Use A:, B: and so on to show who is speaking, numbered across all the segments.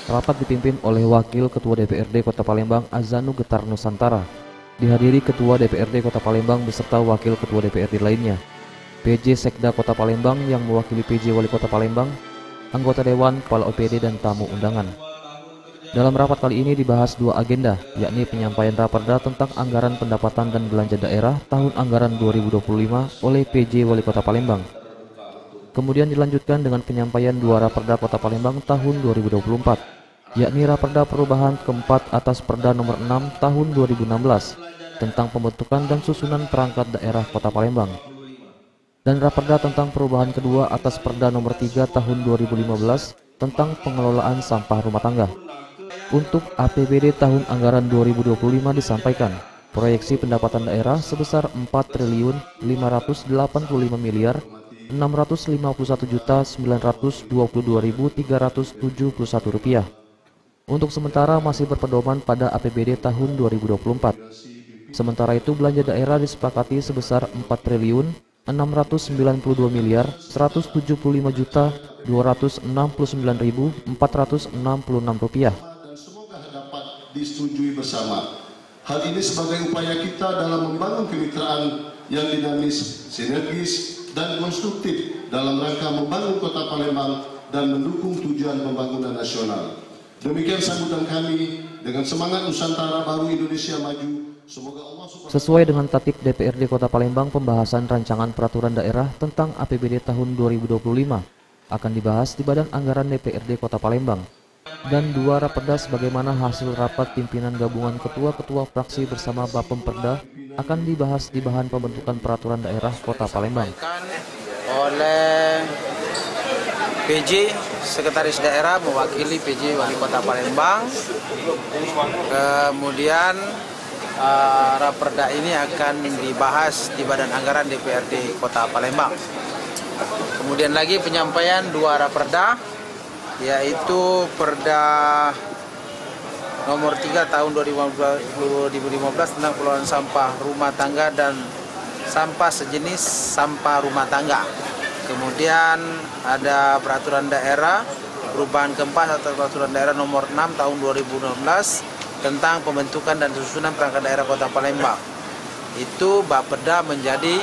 A: Rapat dipimpin oleh Wakil Ketua DPRD Kota Palembang Azanu Getar Nusantara. Dihadiri Ketua DPRD Kota Palembang beserta Wakil Ketua DPRD lainnya. PJ Sekda Kota Palembang yang mewakili PJ Wali Kota Palembang, anggota Dewan, Kepala OPD, dan tamu undangan. Dalam rapat kali ini dibahas dua agenda, yakni penyampaian Raperda tentang anggaran pendapatan dan belanja daerah tahun anggaran 2025 oleh PJ Wali Kota Palembang. Kemudian dilanjutkan dengan penyampaian dua Raperda Kota Palembang tahun 2024, yakni Raperda perubahan keempat atas Perda nomor 6 tahun 2016 tentang pembentukan dan susunan perangkat daerah Kota Palembang, dan Raperda tentang perubahan kedua atas Perda nomor 3 tahun 2015 tentang pengelolaan sampah rumah tangga. Untuk APBD tahun anggaran 2025 disampaikan proyeksi pendapatan daerah sebesar 4.585.951.371 rupiah. Untuk sementara masih berpedoman pada APBD tahun 2024. Sementara itu belanja daerah disepakati sebesar 4.675.269.466 rupiah.
B: Semoga dapat disetujui bersama. Hal ini sebagai upaya kita dalam membangun kemitraan yang dinamis, sinergis, dan konstruktif dalam rangka membangun Kota Palembang dan mendukung tujuan pembangunan nasional. Demikian sambutan kami dengan semangat Nusantara Baru Indonesia Maju. Semoga Allah
A: Sesuai dengan tatip DPRD Kota Palembang, pembahasan rancangan peraturan daerah tentang APBD tahun 2025 akan dibahas di Badan Anggaran DPRD Kota Palembang. Dan dua Raperda sebagaimana hasil rapat pimpinan gabungan ketua-ketua fraksi bersama Bapemperda akan dibahas di bahan pembentukan peraturan daerah Kota Palembang.
C: Oleh PJ Sekretaris Daerah mewakili PJ Wali Kota Palembang. Kemudian Raperda ini akan dibahas di Badan Anggaran DPRD Kota Palembang. Kemudian lagi penyampaian dua Raperda, yaitu Perda nomor 3 tahun 2015 tentang pengelolaan sampah rumah tangga dan sampah sejenis sampah rumah tangga. Kemudian ada peraturan daerah perubahan keempat atau peraturan daerah nomor 6 tahun 2016 tentang pembentukan dan susunan perangkat daerah Kota Palembang. Itu Bapeda menjadi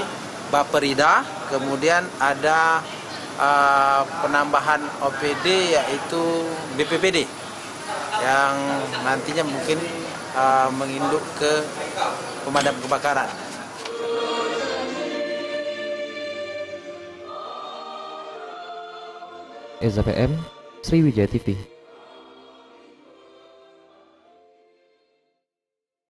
C: Baperida. Kemudian ada penambahan OPD yaitu BPPD yang nantinya mungkin menginduk ke pemadam kebakaran.
A: Eza PM, Sriwijaya TV.